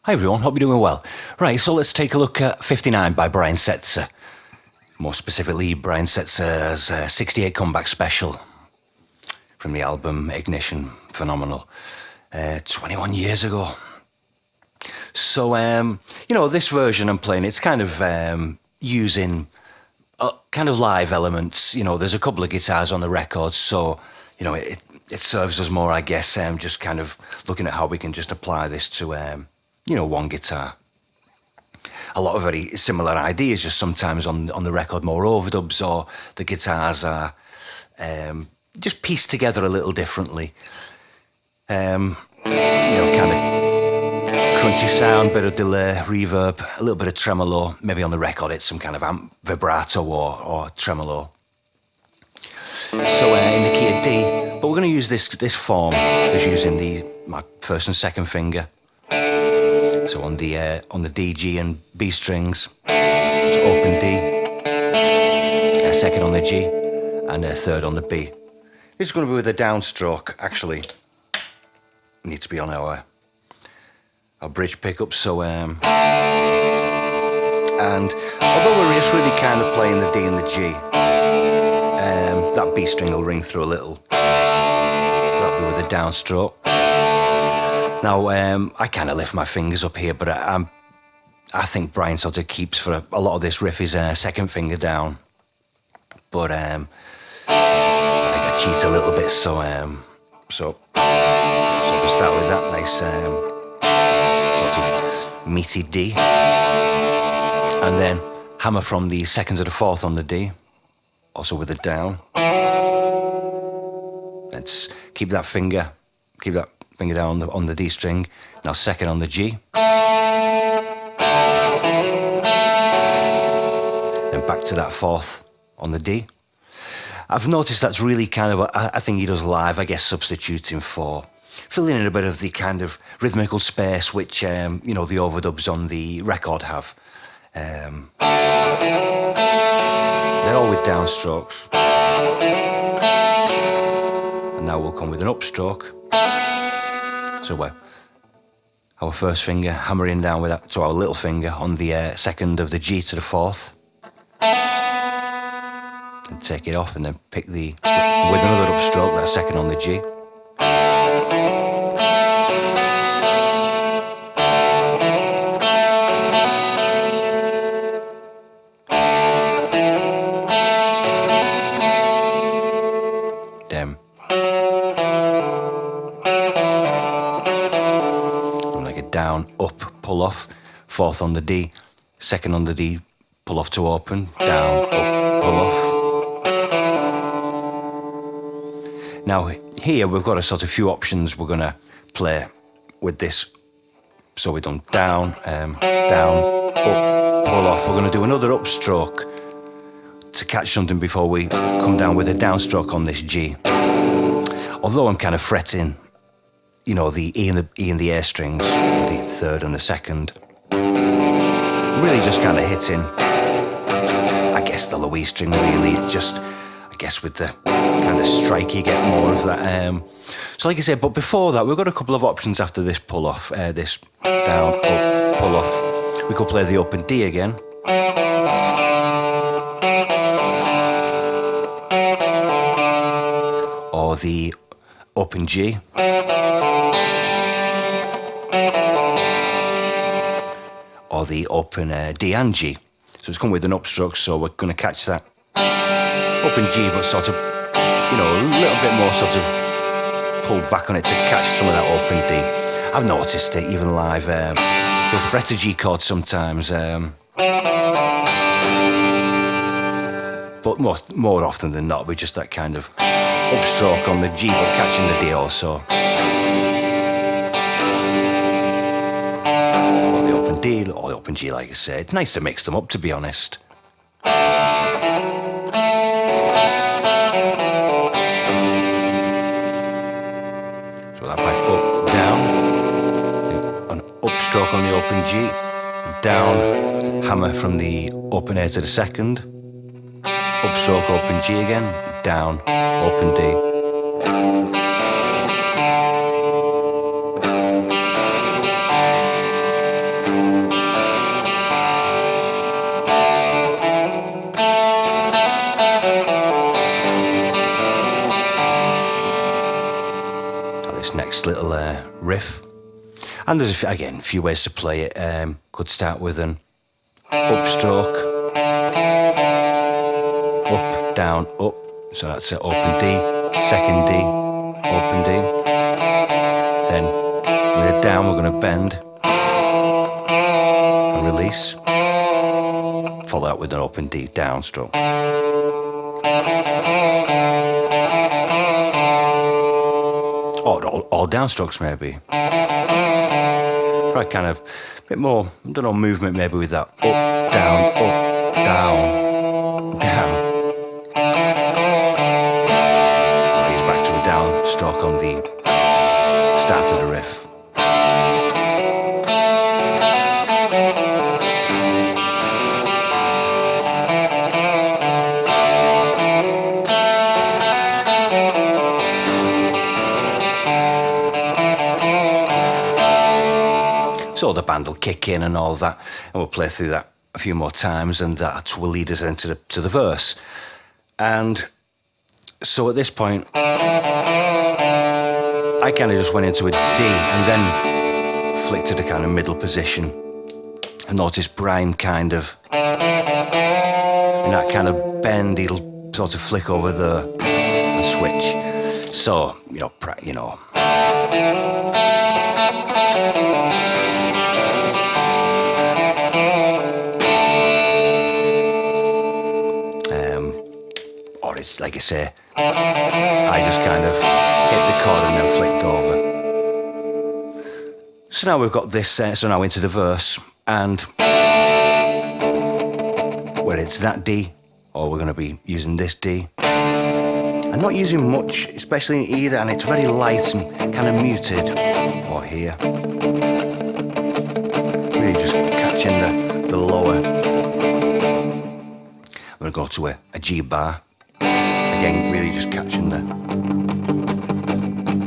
Hi everyone, hope you're doing well. Right, so let's take a look at 59 by Brian Setzer. More specifically, Brian Setzer's 68 comeback special from the album Ignition. Phenomenal. 21 years ago. So, this version I'm playing, it's kind of using kind of live elements. There's a couple of guitars on the record, so, it serves us more, I guess, just kind of looking at how we can just apply this to, one guitar. A lot of very similar ideas, just sometimes on the record more overdubs, or the guitars are just pieced together a little differently. Kind of crunchy sound, bit of delay, reverb, a little bit of tremolo. Maybe on the record it's some kind of vibrato or tremolo. So in the key of D, but we're going to use this form, just using my first and second finger. So on the D, G and B strings, it's open D, a second on the G, and a third on the B. It's going to be with a downstroke, actually. Need to be on our bridge pickup, so and although we're just really kind of playing the D and the G, that B string will ring through a little. That'll be with a downstroke. Now I kind of lift my fingers up here, but I think Brian sort of keeps for a lot of this riff his second finger down, but I think I cheat a little bit, so sort of start with that nice sort of meaty D, and then hammer from the second to the fourth on the D, also with a down. Let's keep that finger down on the D string. Now second on the G, then back to that fourth on the D. I've noticed that's really kind of a thing he does live, I guess, substituting for filling in a bit of the kind of rhythmical space which the overdubs on the record have. They're all with downstrokes, and now we'll come with an upstroke. So our first finger hammering down with that, so our little finger on the second of the G to the fourth, and take it off, and then pick with another upstroke, that second on the G. Down, up, pull off, fourth on the D, second on the D, pull off to open, down, up, pull off. Now here we've got a sort of few options we're going to play with this. So we've done down, down, up, pull off. We're going to do another upstroke to catch something before we come down with a downstroke on this G. Although I'm kind of fretting the E and the A strings, the third and the second. Really just kind of hitting, I guess, the low E string, really. It's just, I guess, with the kind of strike, you get more of that. So like I said, but before that, we've got a couple of options after this pull off, this down, up, pull off. We could play the open D again. Or the open G. Or the open D and G. So it's come with an upstroke, so we're going to catch that open G, but sort of, a little bit more sort of pulled back on it to catch some of that open D. I've noticed it even live. They'll fret a G chord sometimes, but more often than not, with just that kind of upstroke on the G, but catching the D also. D or open G, like I said. It's nice to mix them up, to be honest. So that might up, down, an upstroke on the open G, down, hammer from the open A to the second, upstroke open G again, down, open D. This next little riff, and there's again a few ways to play it. Could start with an upstroke, up, down, up. So that's an open D, second D, open D. Then we're down, we're going to bend and release. Follow that with an open D, downstroke. All downstrokes maybe. Right, kind of a bit more, I don't know, movement maybe with that up, down, down. Leads back to a downstroke on the start of the riff. So the band will kick in and all that, and we'll play through that a few more times, and that will lead us into the verse. And so at this point, I kind of just went into a D and then flicked to the kind of middle position, and noticed Brian kind of, in that kind of bend, he'll sort of flick over there and switch. So, or it's like I say, I just kind of hit the chord and then flicked over. So now we've got this, so now into the verse, and whether it's that D, or we're going to be using this D. I'm not using much, especially in either, and it's very light and kind of muted, or here. Really just catching the lower. I'm going to go to a G bar. Again, really just catching the,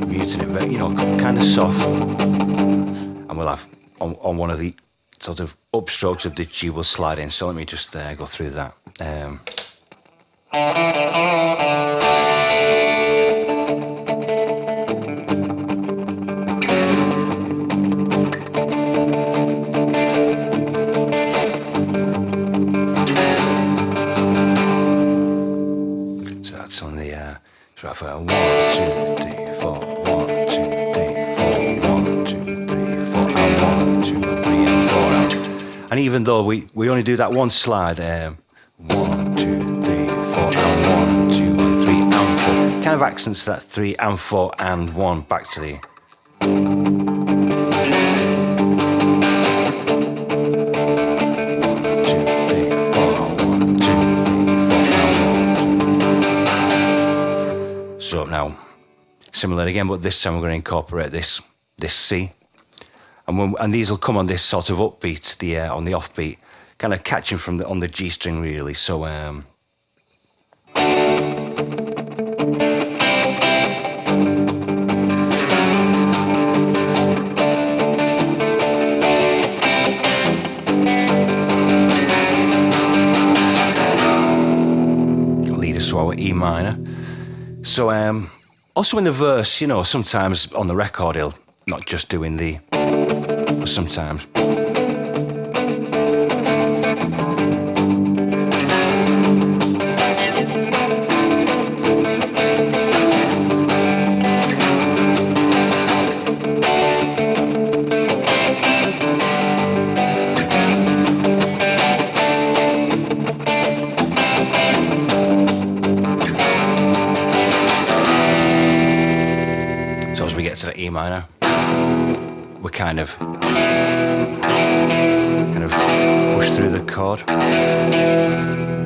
muting it very, kind of soft. And we'll have, on one of the sort of upstrokes of the G will slide in. So let me just go through that. On the so I've 1, 2, 3, 4, 1, 2, 3, 4, 1, 2, 3, 4, and 1, 2, 3, and 4. And even though we only do that one slide, 1, 2, 3, 4, and 1, 2, and 3, and 4, kind of accents that 3 and 4 and 1 back to the. So now, similar again, but this time we're going to incorporate this C, and these will come on this sort of upbeat, on the offbeat, kind of catching from on the G string really. So lead us to our E minor. So also in the verse, sometimes on the record he'll not just doing the, but sometimes. To the E minor, we kind of push through the chord. So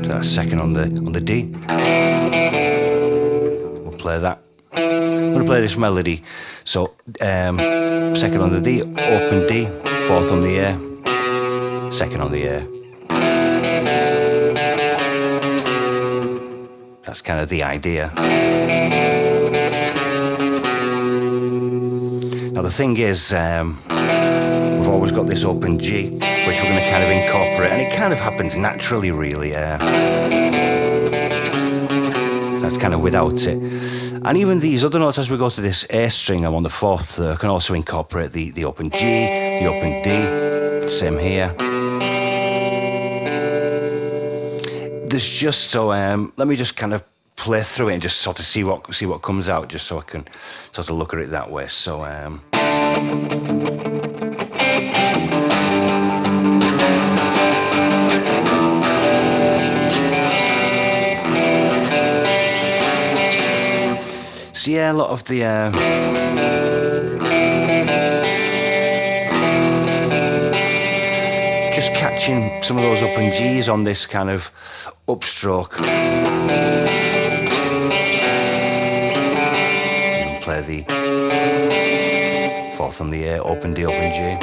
that's second on the D. We'll play that. I'm going to play this melody. So second on the D, open D, fourth on the A, second on the A. That's kind of the idea. Now the thing is, we've always got this open G, which we're going to kind of incorporate, and it kind of happens naturally, really. That's kind of without it. And even these other notes, as we go to this A string, I'm on the 4th, can also incorporate the open G, the open D, same here. There's just so, let me just kind of play through it and just sort of see what comes out, just so I can sort of look at it that way. So, so yeah, a lot of the just catching some of those open G's on this kind of upstroke. Even play the 4th on the A, open D, open G.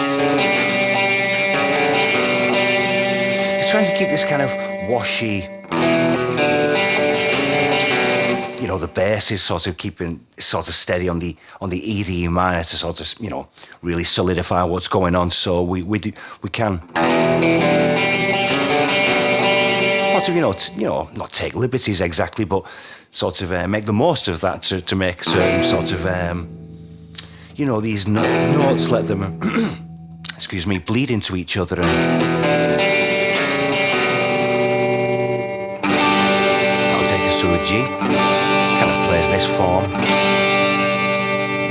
It's trying to keep this kind of washy, you know, the bass is sort of keeping sort of steady on the E, the E minor to sort of, you know, really solidify what's going on. So we can sort of, you know, not take liberties exactly, but sort of make the most of that to make certain sort of, you know, these notes, let them, excuse me, bleed into each other. And I'll take us to a G. Kind of plays this form.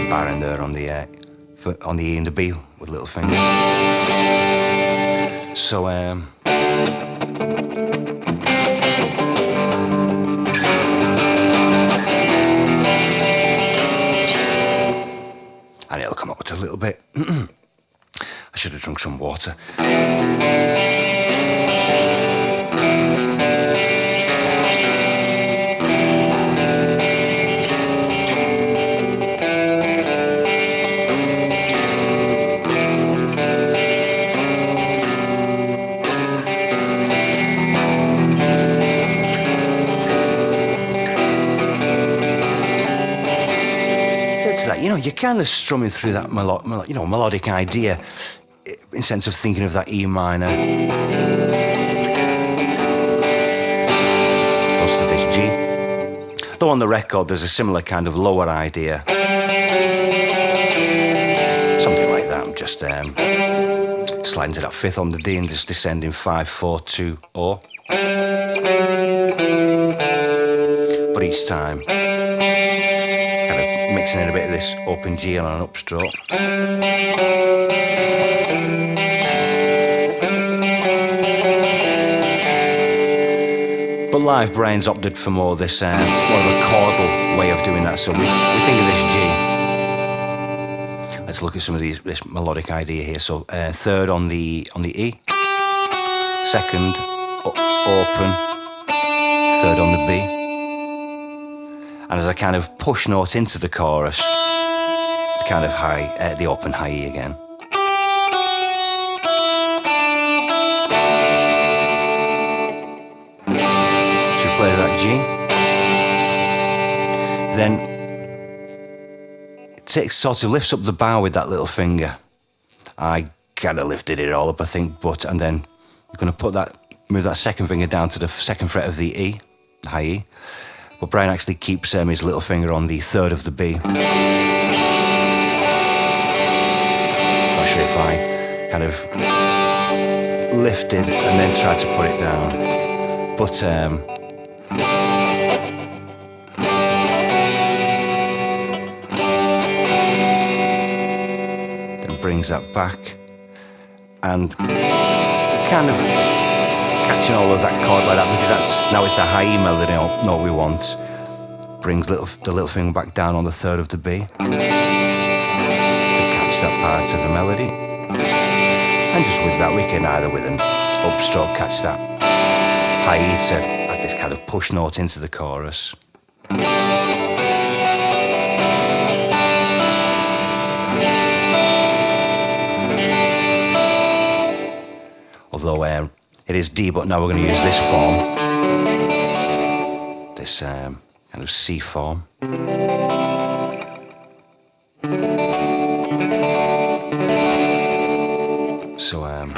Baron there on the E and the B with little finger. So and it'll come up with a little bit. I should have drunk some water. You know, you're kind of strumming through that melodic idea in sense of thinking of that E minor. Goes to this G. Though on the record there's a similar kind of lower idea. Something like that. I'm just sliding to that 5th on the D and just descending 5, 4, 2, O. But each time mixing in a bit of this open G on an upstroke. But live, Brian's opted for more this more of a chordal way of doing that. So we think of this G. Let's look at some of this melodic idea here. So 3rd on the E, 2nd open, 3rd on the B. And as I kind of push note into the chorus, the kind of high, the open high E again. So he plays that G. Then it takes, sort of lifts up the bar with that little finger. I kind of lifted it all up, I think, and then you're going to move that 2nd finger down to the 2nd fret of the E, the high E. But Brian actually keeps his little finger on the 3rd of the B. Not sure if I kind of lifted and then tried to put it down. But then brings that back and kind of catching all of that chord like that, because now it's the high E melody note we want. Brings the little finger back down on the 3rd of the B to catch that part of the melody. And just with that, we can either with an upstroke catch that high E to add this kind of push note into the chorus. Although it is D, but now we're going to use this form, this kind of C form. So then,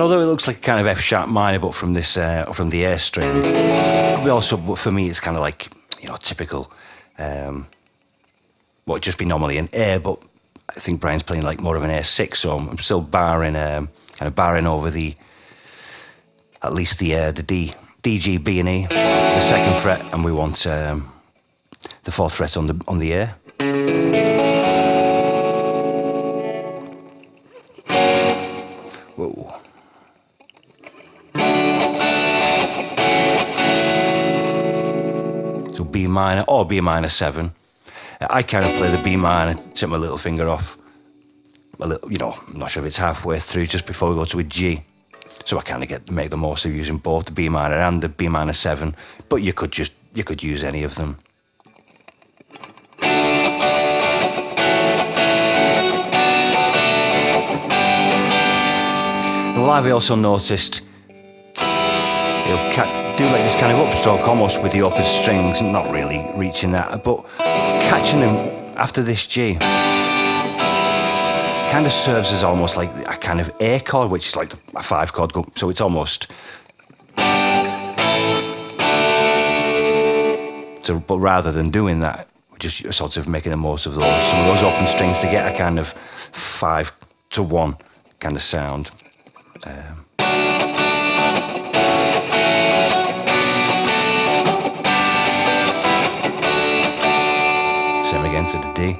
although it looks like a kind of F sharp minor, but from this from the A string, we also, for me, it's kind of like, you know, typical. What would just be normally an A, but I think Brian's playing like more of an A6, so I'm still barring, kind of barring over the, at least the D, G, B, and E, the second fret, and we want the fourth fret on the A. Whoa. So B minor or B minor 7. I kind of play the B minor, take my little finger off a little, you know, I'm not sure if it's halfway through, just before we go to a G. So I kind of make the most of using both the B minor and the B minor 7, but you could use any of them. And live I also noticed he'll do like this kind of upstroke almost with the open strings, not really reaching that, but catching them after this G kind of serves as almost like a kind of A chord, which is like a 5 chord, so it's almost. So, but rather than doing that, we're just sort of making the most of some of those open strings to get a kind of 5-to-1 kind of sound. Same again to the D.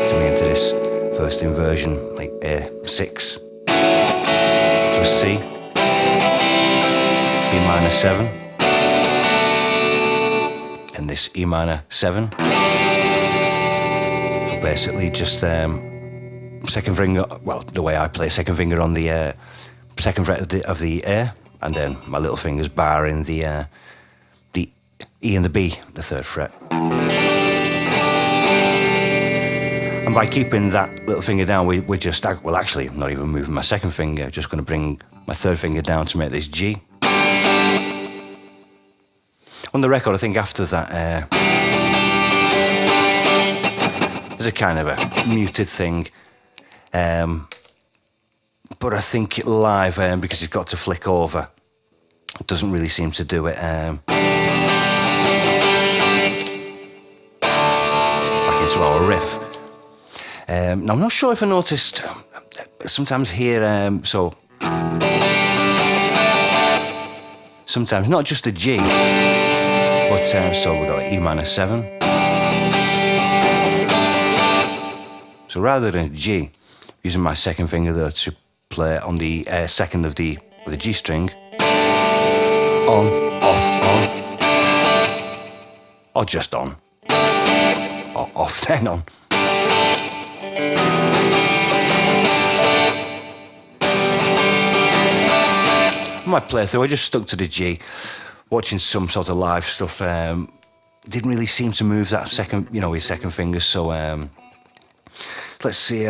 Same again to this first inversion, like A6. To a C. B minor 7. And this E minor 7. So basically just second finger, well, the way I play, second finger on the second fret of the A, and then my little fingers barring the E and the B, the third fret. And by keeping that little finger down, we're just, well, actually, I'm not even moving my second finger, just going to bring my third finger down to make this G. On the record, I think after that, there's a kind of a muted thing. But I think live, because it's got to flick over, it doesn't really seem to do it. Back into our riff. Now, I'm not sure if I noticed, sometimes here, sometimes not just a G, but so we've got E minor 7. So rather than a G, using my second finger there to play on the second of the G string, on, off, on, or just on, or off then on. My playthrough, I just stuck to the G, watching some sort of live stuff. Didn't really seem to move that second, his second finger. So let's see.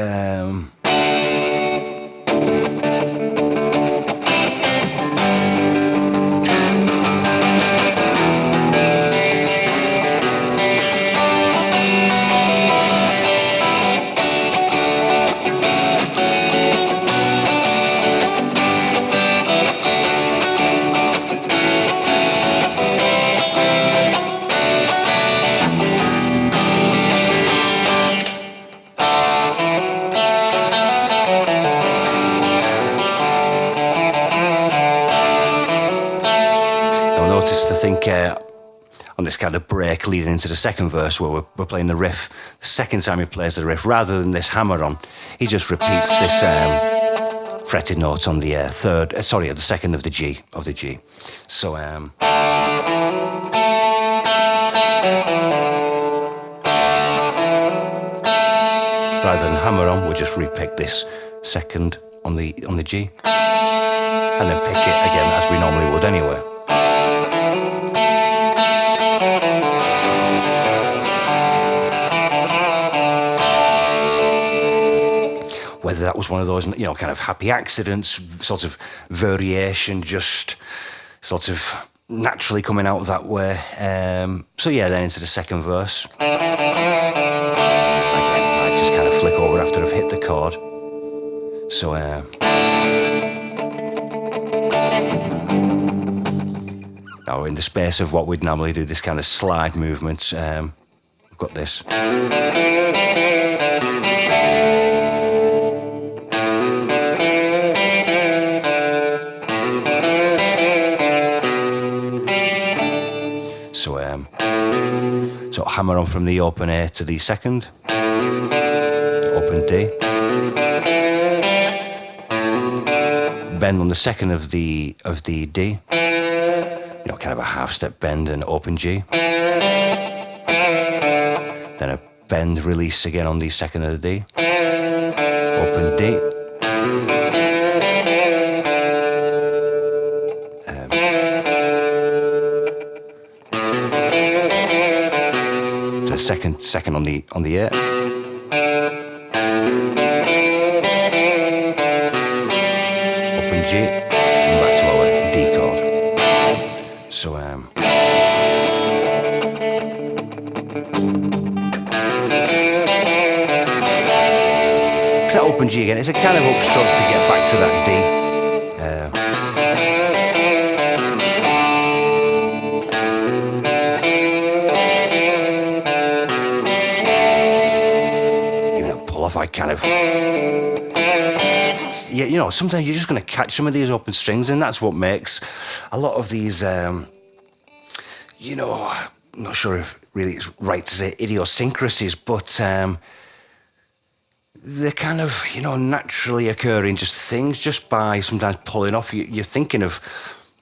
On this kind of break leading into the second verse where we're playing the riff, the second time he plays the riff, rather than this hammer on, he just repeats this fretted note on the the second of the G. So rather than hammer on, we'll just repick this second on the G, and then pick it again as we normally would anyway. whether that was one of those, you know, kind of happy accidents, sort of variation, just sort of naturally coming out that way. So yeah, then into the second verse. Again, I just kind of flick over after I've hit the chord. So now in the space of what we'd normally do, this kind of slide movement, we've got this. So hammer on from the open A to the second, open D, bend on the second of the D, you know, kind of a half step bend and open G, then a bend release again on the second of the D, open D, second on the A, open G, and back to our D chord. So that open G again, it's a kind of upstroke to get back to that D. I kind of, yeah, you know, sometimes you're just going to catch some of these open strings, and that's what makes a lot of these, you know, I'm not sure if really it's right to say idiosyncrasies, but they're kind of, you know, naturally occurring just things just by sometimes pulling off. You're thinking of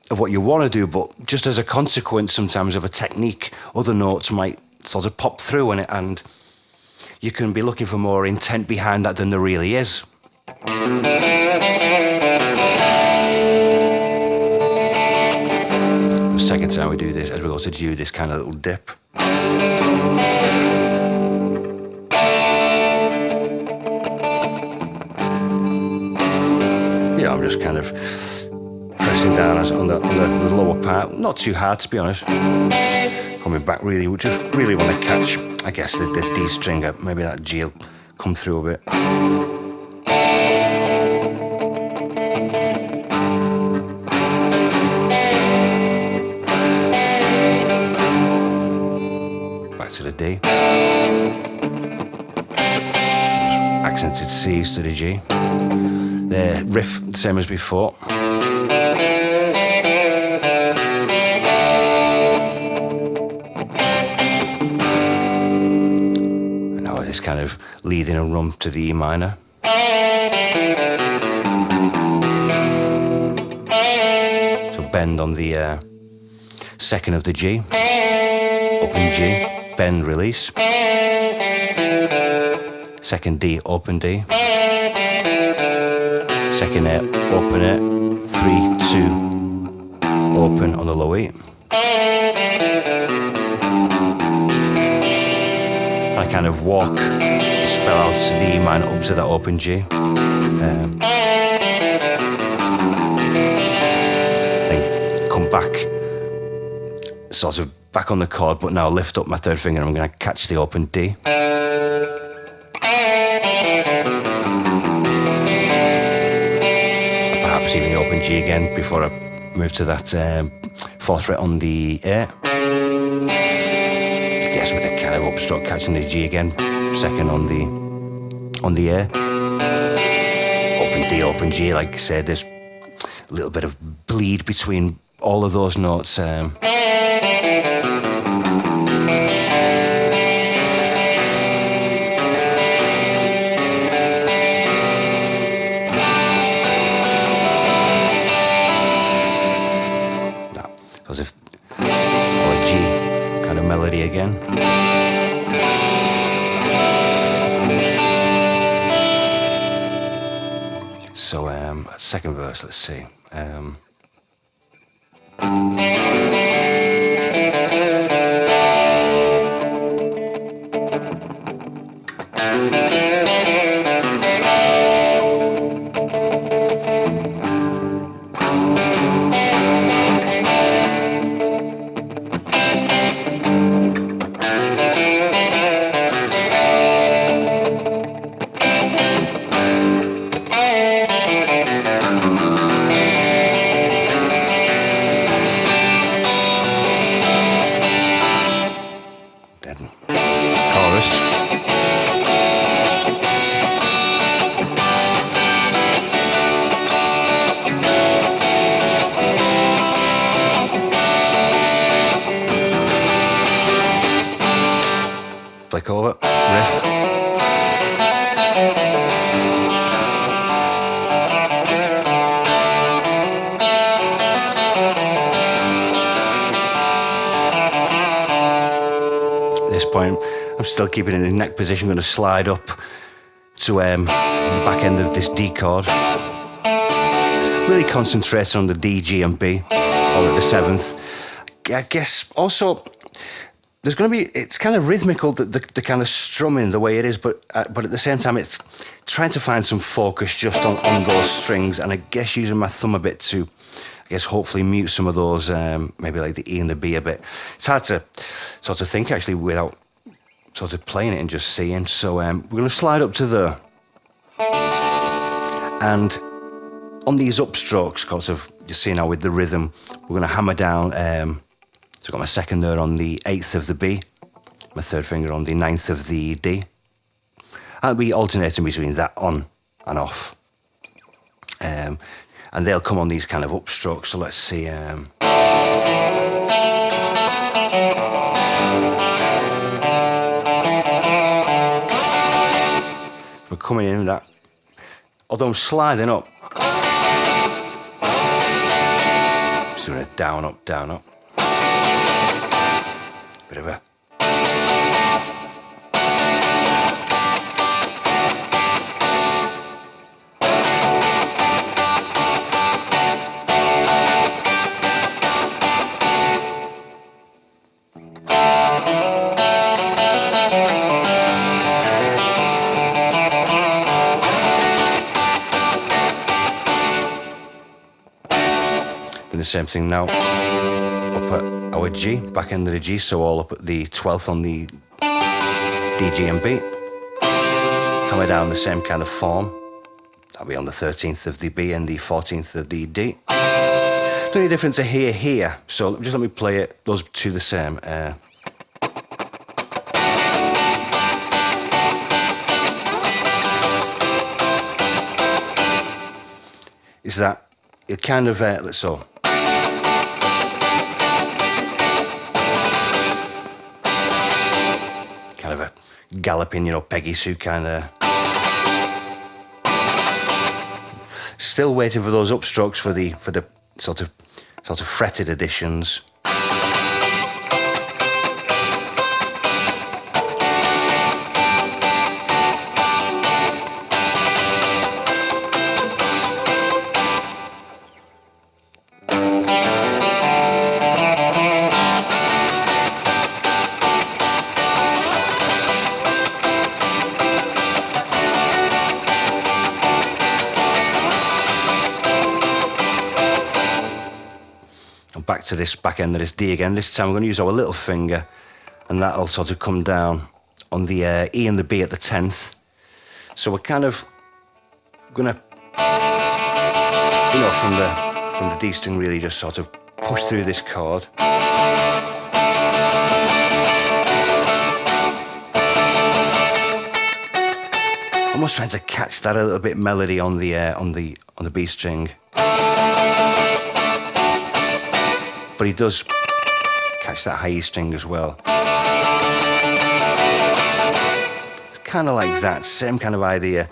what you want to do, but just as a consequence sometimes of a technique, other notes might sort of pop through and you can be looking for more intent behind that than there really is. The second time we do this, as we go to do this kind of little dip. Yeah, I'm just kind of pressing down on the lower part, not too hard to be honest. Coming back really, we just really want to catch, I guess, the D string, maybe that G will come through a bit. Back to the D. Accented C's to the G. The riff, same as before. This kind of leading a run to the E minor. So bend on the second of the G, open G, bend release, second D, open D, second A, open A, 3, 2, open on the low E. I kind of walk the spell out to the E minor up to that open G. Then come back, sort of back on the chord, but now lift up my third finger and I'm going to catch the open D. Perhaps even the open G again before I move to that fourth fret on the A. Yes, with a kind of upstroke catching the G again, second on the A. Open D, open G, like I said, there's a little bit of bleed between all of those notes. So as if, or a G kind of melody again. So second verse, let's see. flick over, riff. At this point, I'm still keeping it in the neck position. I'm going to slide up to the back end of this D chord. Really concentrating on the D, G and B, all at the 7th. I guess also there's going to be, it's kind of rhythmical, the kind of strumming the way it is, but at the same time it's trying to find some focus just on those strings, and I guess using my thumb a bit to, I guess, hopefully mute some of those, maybe like the E and the B a bit. It's hard to sort of think actually without sort of playing it and just seeing. So we're going to slide up to there. And on these upstrokes, sort of, you see now with the rhythm, we're going to hammer down. So I've got my second there on the 8th of the B, my third finger on the 9th of the D. I'll be alternating between that on and off. And they'll come on these kind of upstrokes. So let's see. We're coming in with that. Although I'm sliding up. Just doing a down, up, down, up. Bit of a... The same thing now up at our G, back end of the G, so all up at the 12th on the D, G and B. Hammer down the same kind of form. That'll be on the 13th of the B and the 14th of the D. There's only difference to here, so just let me play it, those two the same. Is that it kind of, so. Kind of a galloping, Peggy Sue kind of. Still waiting for those upstrokes for the sort of fretted additions. Back to this back end of this D again. This time we're going to use our little finger, and that'll sort of come down on the E and the B at the 10th. So we're kind of going to, from the D string, really just sort of push through this chord. Almost trying to catch that a little bit melody on the B string. But he does catch that high E string as well. It's kind of like that, same kind of idea.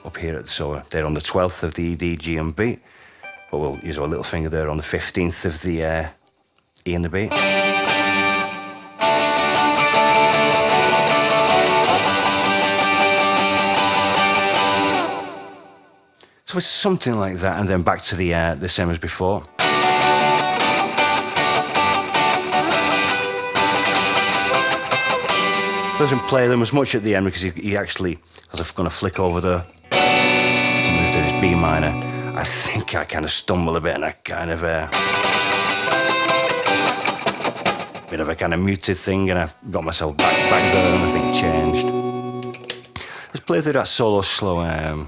Up here, so they're on the 12th of the E, D, G and B. But we'll use our little finger there on the 15th of the E and the B. So it's something like that, and then back to the same as before. Doesn't play them as much at the end because he actually is going to flick over there to move to this B minor. I think I kind of stumble a bit, and I kind of bit of a kind of muted thing, and I got myself back there, and I think it changed. Let's play through that solo slow.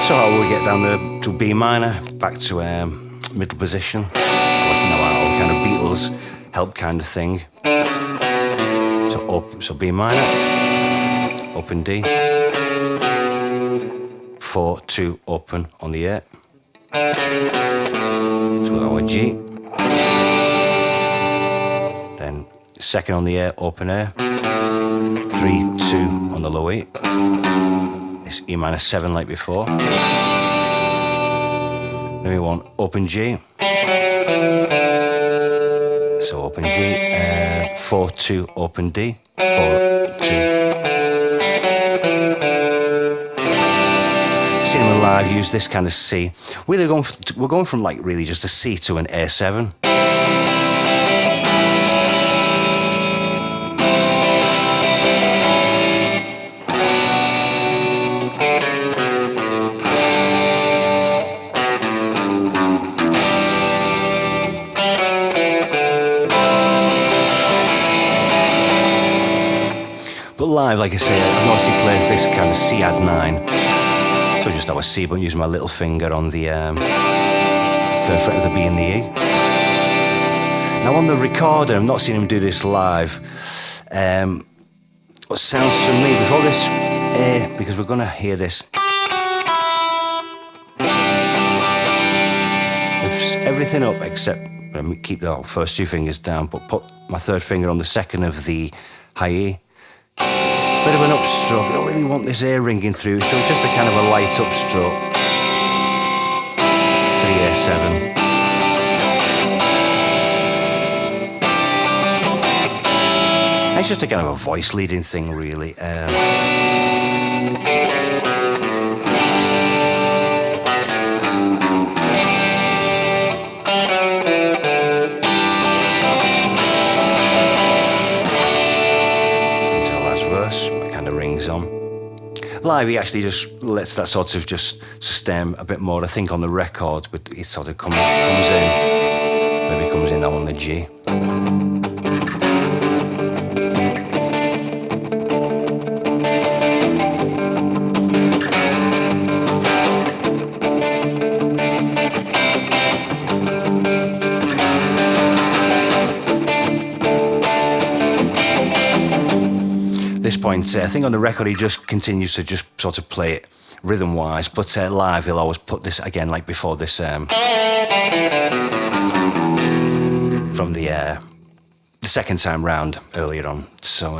So how will we get down there to B minor, back to middle position, like, you know, our kind of Beatles help kind of thing. So B minor, open D, 4, 2, open on the A. So our G. Then second on the A, open A. 3, 2 on the low E. It's E minor 7 like before. Then we want open G. So open G, 4, 2, open D, 4, 2. Seeing them live, use this kind of C. We're going from like really just a C to an A7. But live, like I say, I've noticed he plays this kind of C add 9. So just our C, but using my little finger on the third fret of the B and the E. Now on the recorder, I've not seen him do this live. What sounds to me, before this A, because we're going to hear this. Everything up except, keep the first two fingers down, but put my third finger on the second of the high E. Bit of an upstroke, I don't really want this A ringing through, so it's just a kind of a light upstroke to the A7. It's just a kind of a voice leading thing, really. On. Live, he actually just lets that sort of just sustain a bit more, I think, on the record, but it sort of comes in, maybe comes in now on the G. This point, I think on the record he just continues to just sort of play it rhythm wise, but live he'll always put this again like before this from the second time round earlier on. So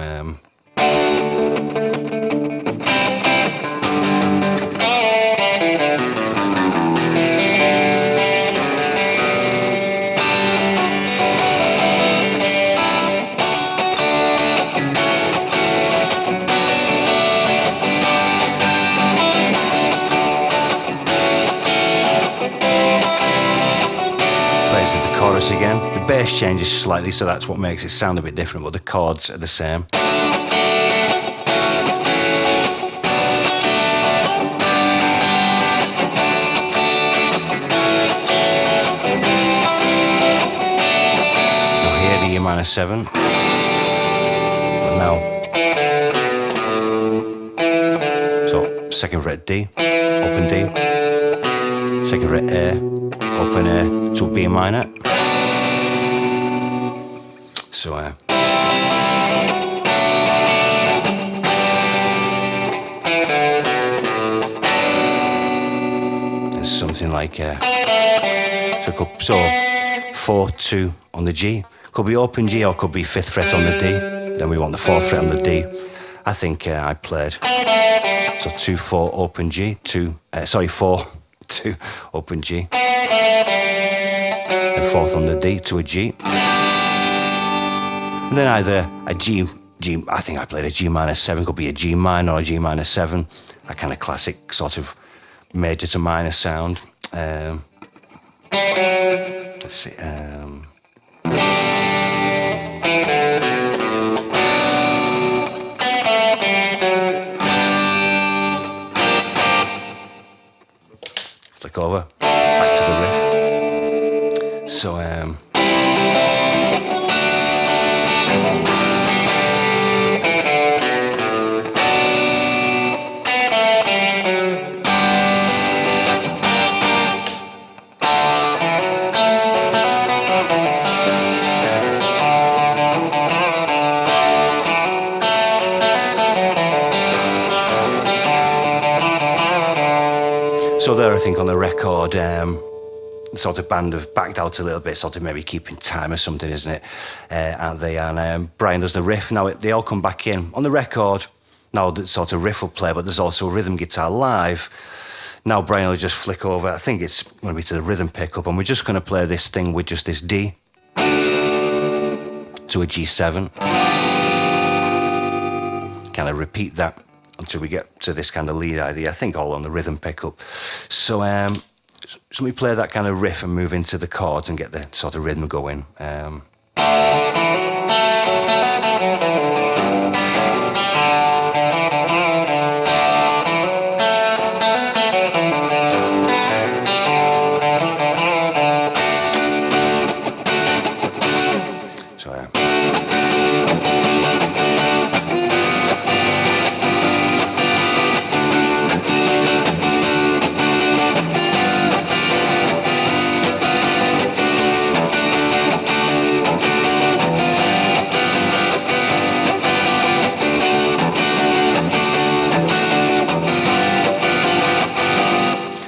chorus again. The bass changes slightly, so that's what makes it sound a bit different, but the chords are the same. Now here the E minor 7. But now, so second fret D, open D, second fret A, open A to B minor. So it's something like so 4, 2 on the G. Could be open G or could be 5th fret on the D. Then we want the 4th fret on the D. I think I played so 2, 4 open G, 4, 2 open G, and 4th on the D to a G. And then either a G, I think I played a G minor 7, could be a G minor or a G minor 7, a kind of classic sort of major to minor sound. Let's see. Flick over, back to the riff. So, So there, I think on the record, sort of band have backed out a little bit, sort of maybe keeping time or something, isn't it? Aren't they? And Brian does the riff. Now they all come back in on the record. Now the sort of riff will play, but there's also a rhythm guitar live. Now Brian will just flick over. I think it's going to be to the rhythm pickup, and we're just going to play this thing with just this D to a G7. Kind of repeat that until we get to this kind of lead idea. I think all on the rhythm pickup. So we play that kind of riff and move into the chords and get the sort of rhythm going.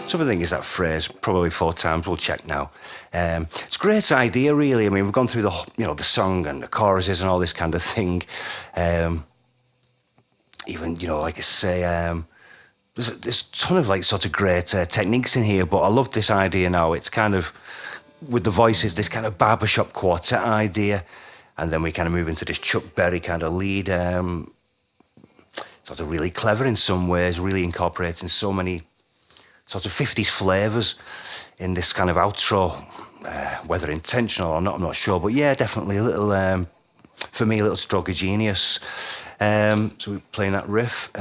Some of the thing is that phrase probably 4 times. We'll check now. It's a great idea, really. I mean, we've gone through the song and the choruses and all this kind of thing. Even like I say, there's a ton of sort of great techniques in here. But I love this idea now. It's kind of with the voices, this kind of barbershop quartet idea, and then we kind of move into this Chuck Berry kind of lead. Sort of really clever in some ways, really incorporating so many sort of 50s flavours in this kind of outro, whether intentional or not, I'm not sure. But yeah, definitely a little, for me, a little stroke of genius. So we're playing that riff.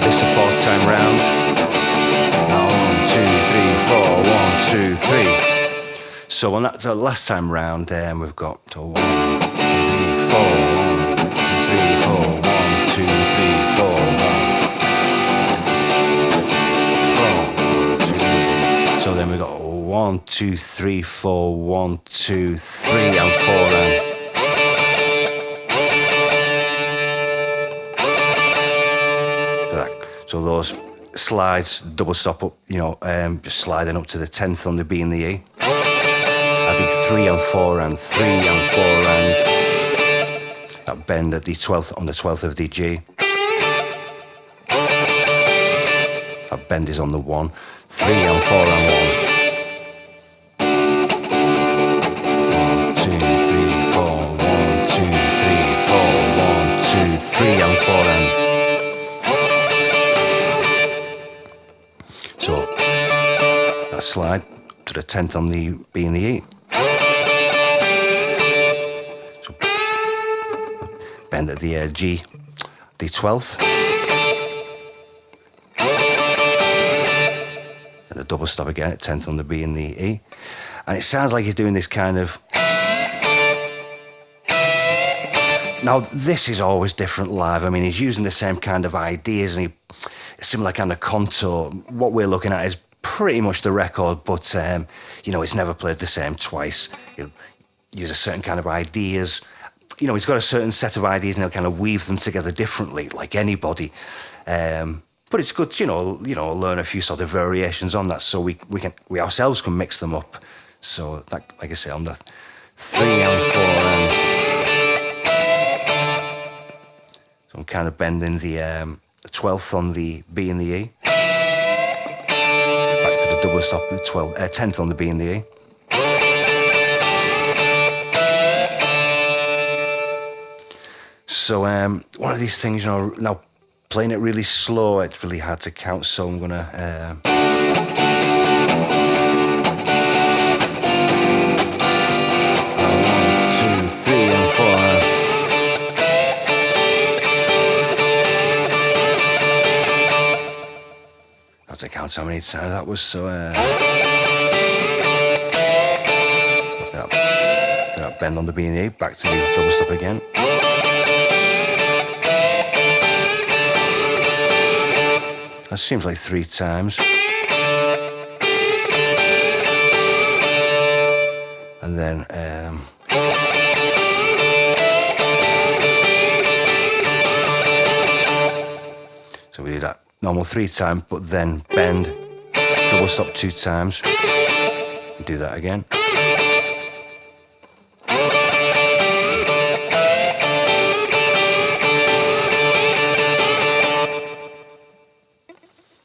This is the 4th time round. 1, 2, 3, 4, 1, 2, 3. So on that last time round, we've got 1, 2, 3, 4, 1, 2, 3, 4, 1, 2, 3, 4, 1, 4, 1, 2, 3. So then we've got 1, 2, 3, 4, 1, 2, 3, and 4 and. So those slides, double stop up, just sliding up to the 10th on the B and the E. I did 3 and 4 and 3 and 4 and that bend at the 12th on the 12th of the G. That bend is on the 1, 3 and 4 and 1. 1, 2, 3, 4, 1, 2, 3, 4, 1, 2, 3 and 4 and. So that slide to the 10th on the B and the E. So bend at the G, the 12th. And a double stop again at 10th on the B and the E. And it sounds like he's doing this kind of. Now, this is always different live. I mean, he's using the same kind of ideas and similar kind of contour. What we're looking at is pretty much the record, but it's never played the same twice. He'll use a certain kind of ideas. He's got a certain set of ideas and he'll kind of weave them together differently, like anybody. But it's good, learn a few sort of variations on that, so we ourselves can mix them up. So that, like I say, on the 3 and 4 and. So I'm kind of bending the 12th on the B and the E. Back to the double stop, the 10th on the B and the E. So one of these things, now playing it really slow, it's really hard to count, so I'm gonna 1, 2, 3 and 4. I have to count how many times that was, so after that bend on the B and E, back to the double stop again. That seems like 3 times. And then so we do that normal 3 times, but then bend, double stop 2 times, and do that again.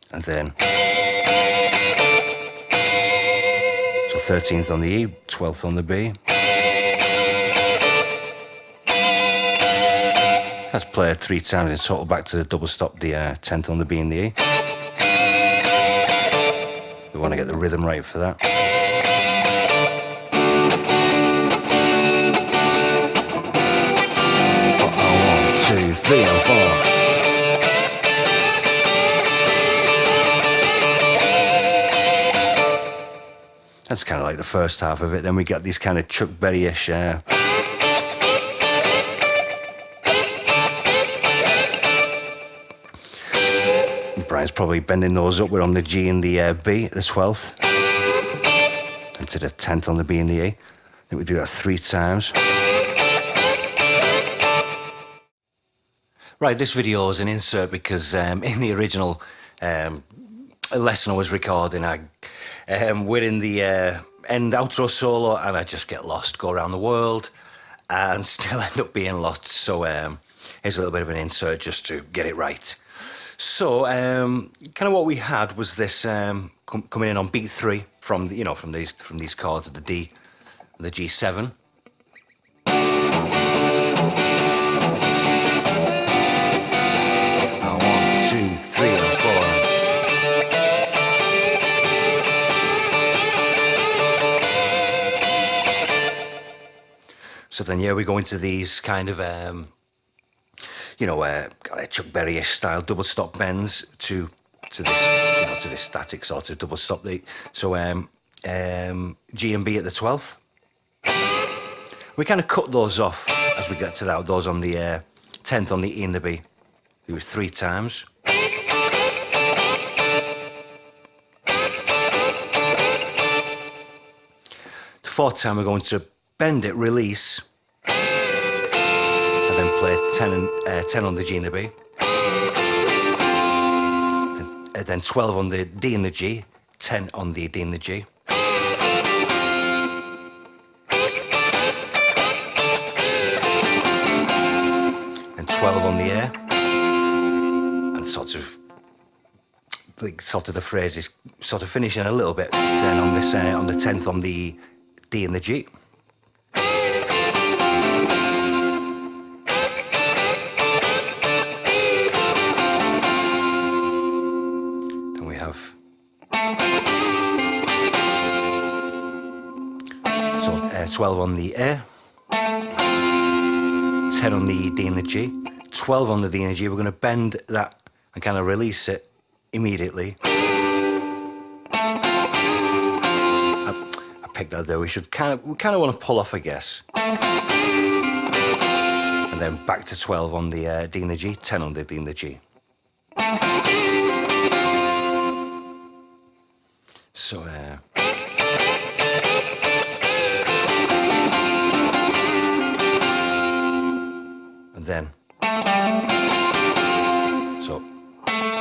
And then, so 13th on the E, 12th on the B. That's played 3 times in total, back to the double stop, the 10th on the B and the E. We want to get the rhythm right for that. 1, 2, 3 and 4. That's kind of like the first half of it. Then we get these kind of Chuck Berry-ish Brian's probably bending those up. We're on the G and the B, the 12th. And to the 10th on the B and the A. I think we do that 3 times. Right, this video is an insert because in the original lesson I was recording, we're in the end outro solo and I just get lost, go around the world and still end up being lost. So here's a little bit of an insert just to get it right. So kind of what we had was this coming in on beat 3 from the, from these chords of the D and the G7. 1, 2, 3 and 4. So then, yeah, we go into these kind of, Chuck Berry-ish style double stop bends to this, to this static sort of double stop. So G and B at the 12th. We kind of cut those off as we get to that. Those on the 10th on the E and the B. Do it 3 times. The 4th time we're going to bend it, release, and then play 10 on the G and the B. Then 12 on the D and the G, 10 on the D and the G. And 12 on the A. And sort of the phrase is sort of finishing a little bit. Then on this on the 10th on the D and the G. Then we have 12 on the A, 10 on the D and the G, 12 on the D and the G. We're going to bend that and kind of release it immediately. I picked that there. We kind of want to pull off, I guess. And then back to 12 on the D and the G, 10 on the D and the G. So and then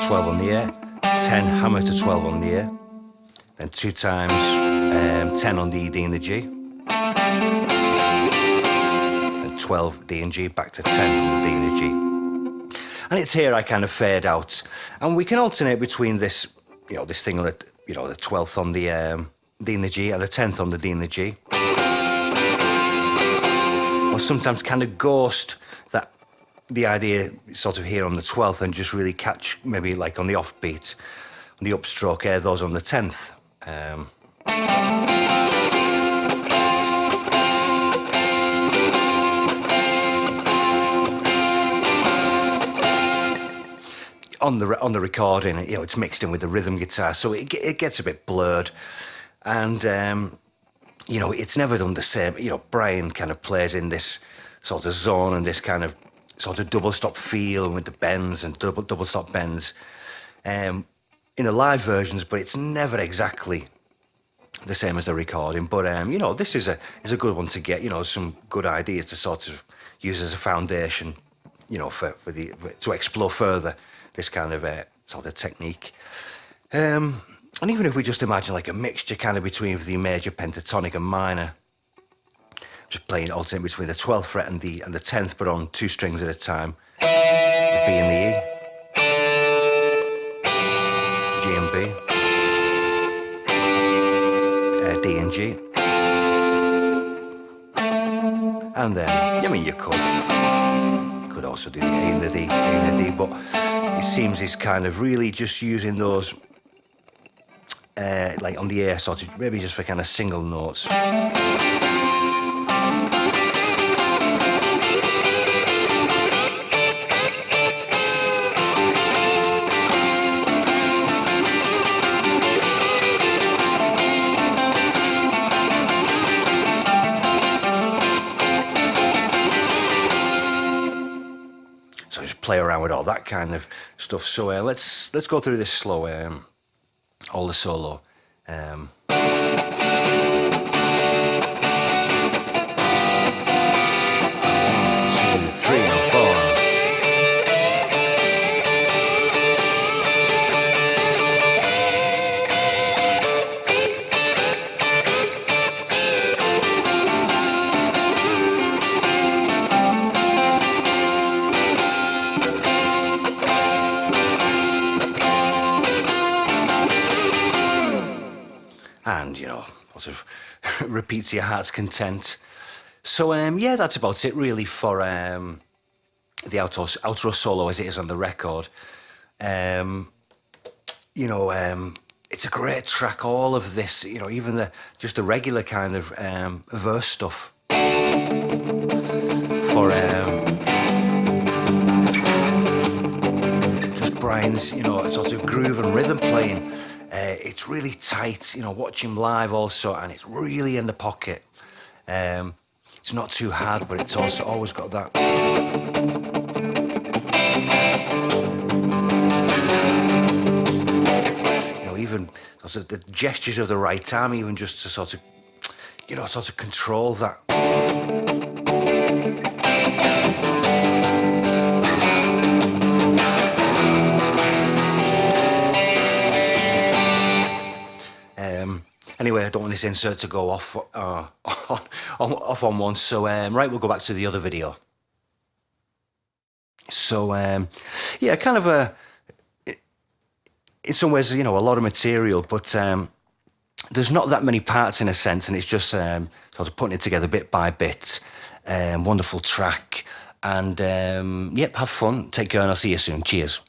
12 on the A, 10 hammer to 12 on the A, then 2 times 10 on the D and the G, then 12 D and G, back to 10 on the D and the G. And it's here I kind of fade out, and we can alternate between this, this thing that, the 12th on the D and the G and the 10th on the D and the G, or sometimes kind of ghost that the idea sort of here on the 12th and just really catch maybe like on the offbeat, on the upstroke air, those on the 10th. On the recording, it's mixed in with the rhythm guitar, so it gets a bit blurred, and it's never done the same. Brian kind of plays in this sort of zone and this kind of sort of double stop feel with the bends and double stop bends. in the live versions, but it's never exactly the same as the recording. But you know, this is a good one to get, you know, some good ideas to sort of use as a foundation, you know, to explore further this kind of sort of technique. And even if we just imagine like a mixture kind of between the major pentatonic and minor, just playing alternate between the 12th fret and the 10th, but on 2 strings at a time, the B and the E, G and B, D and G, and then, I mean, you could also do the A and the D, A and the D, but it seems he's kind of really just using those, like on the A, sort of, maybe just for kind of single notes. So just play around with all that kind of stuff. So let's go through this slow, all the solo. 1, 2, 3, and 4. And, you know, sort of repeat to your heart's content. So, yeah, that's about it really for the outro solo as it is on the record. You know, it's a great track, all of this, you know, even just the regular kind of verse stuff. For just Brian's, you know, sort of groove and rhythm playing. It's really tight, you know, watch him live also, and it's really in the pocket. It's not too hard, but it's also always got that. You know, even sort of the gestures of the right arm, even just to sort of, you know, sort of control that. Anyway, I don't want this insert to go off off on one, so right, we'll go back to the other video. So yeah, kind of in some ways, you know, a lot of material, but there's not that many parts in a sense, and it's just sort of putting it together bit by bit. Wonderful track, and yep, have fun, take care, and I'll see you soon. Cheers.